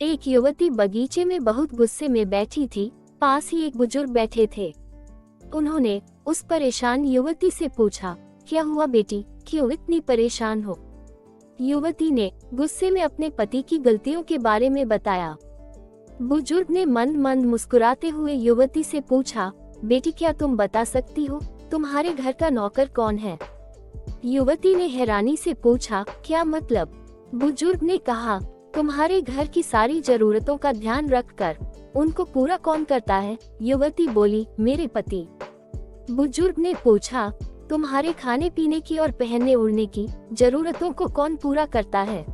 एक युवती बगीचे में बहुत गुस्से में बैठी थी। पास ही एक बुजुर्ग बैठे थे। उन्होंने उस परेशान युवती से पूछा, क्या हुआ बेटी, क्यों इतनी परेशान हो? युवती ने गुस्से में अपने पति की गलतियों के बारे में बताया। बुजुर्ग ने मंद मंद मुस्कुराते हुए युवती से पूछा, बेटी क्या तुम बता सकती हो, तुम्हारे घर का नौकर कौन है? युवती ने हैरानी से पूछा, क्या मतलब? बुजुर्ग ने कहा, तुम्हारे घर की सारी जरूरतों का ध्यान रखकर उनको पूरा कौन करता है? युवती बोली, मेरे पति। बुजुर्ग ने पूछा, तुम्हारे खाने पीने की और पहनने ओढ़ने की जरूरतों को कौन पूरा करता है?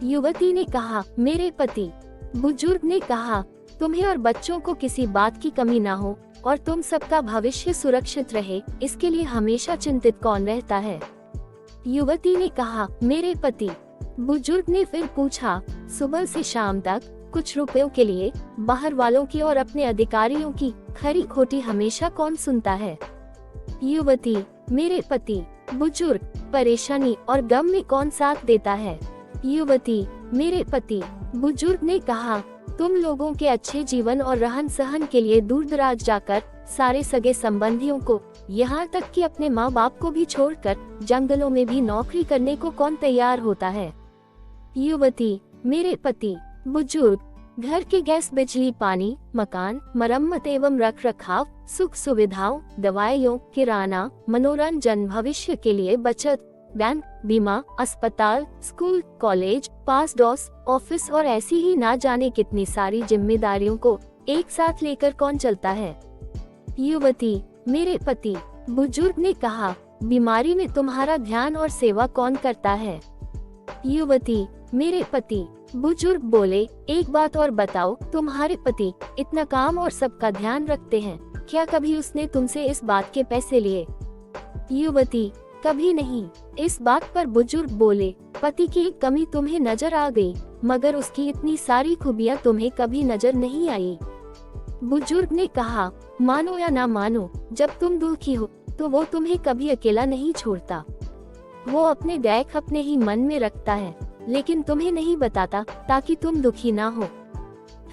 युवती ने कहा, मेरे पति। बुजुर्ग ने कहा, तुम्हें और बच्चों को किसी बात की कमी ना हो और तुम सबका भविष्य सुरक्षित रहे, इसके लिए हमेशा चिंतित कौन रहता है? युवती ने कहा, मेरे पति। बुजुर्ग ने फिर पूछा, सुबह से शाम तक कुछ रुपयों के लिए बाहर वालों की और अपने अधिकारियों की खरी खोटी हमेशा कौन सुनता है? युवती, मेरे पति। बुजुर्ग, परेशानी और गम में कौन साथ देता है? युवती, मेरे पति। बुजुर्ग ने कहा, तुम लोगों के अच्छे जीवन और रहन सहन के लिए दूर दराज जाकर सारे सगे संबंधियों को, यहाँ तक कि अपने माँ बाप को भी छोड़कर जंगलों में भी नौकरी करने को कौन तैयार होता है? युवती, मेरे पति। बुजुर्ग, घर के गैस बिजली पानी मकान मरम्मत एवं रख रखाव, सुख सुविधाओं, दवाइयों, किराना, मनोरंजन, भविष्य के लिए बचत, बैंक, बीमा, अस्पताल, स्कूल, कॉलेज, पास डॉस, ऑफिस और ऐसी ही ना जाने कितनी सारी जिम्मेदारियों को एक साथ लेकर कौन चलता है? युवती, मेरे पति। बुजुर्ग ने कहा, बीमारी में तुम्हारा ध्यान और सेवा कौन करता है? युवती, मेरे पति। बुजुर्ग बोले, एक बात और बताओ, तुम्हारे पति इतना काम और सबका ध्यान रखते हैं, क्या कभी उसने तुमसे इस बात के पैसे लिए? युवती, कभी नहीं। इस बात पर बुजुर्ग बोले, पति की एक कमी तुम्हें नजर आ गई, मगर उसकी इतनी सारी खूबियाँ तुम्हें कभी नजर नहीं आई। बुजुर्ग ने कहा, मानो या ना मानो, जब तुम दुखी हो तो वो तुम्हें कभी अकेला नहीं छोड़ता। वो अपने दैख अपने ही मन में रखता है, लेकिन तुम्हें नहीं बताता ताकि तुम दुखी ना हो।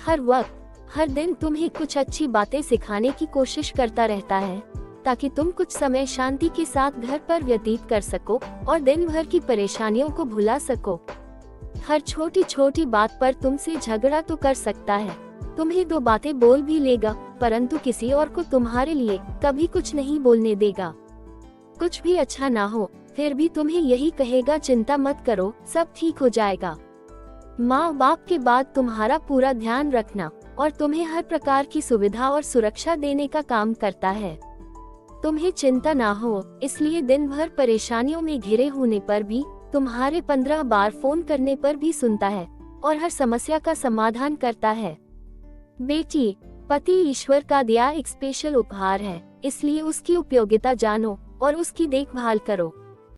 हर वक्त, हर दिन तुम्हें कुछ अच्छी बातें सिखाने की कोशिश करता रहता है, ताकि तुम कुछ समय शांति के साथ घर पर व्यतीत कर सको और दिन भर की परेशानियों को भुला सको। हर छोटी छोटी बात पर तुमसे झगड़ा तो कर सकता है, तुम्हें दो बातें बोल भी लेगा, परंतु किसी और को तुम्हारे लिए कभी कुछ नहीं बोलने देगा। कुछ भी अच्छा ना हो फिर भी तुम्हें यही कहेगा, चिंता मत करो, सब ठीक हो जाएगा। माँ बाप के बाद तुम्हारा पूरा ध्यान रखना और तुम्हें हर प्रकार की सुविधा और सुरक्षा देने का काम करता है। तुम्हें चिंता ना हो, इसलिए दिन भर परेशानियों में घिरे होने पर भी, तुम्हारे 15 बार फोन करने पर भी सुनता है और हर समस्या का समाधान करता है। बेटी, पति ईश्वर का दिया एक स्पेशल उपहार है, इसलिए उसकी उपयोगिता जानो और उसकी देखभाल करो।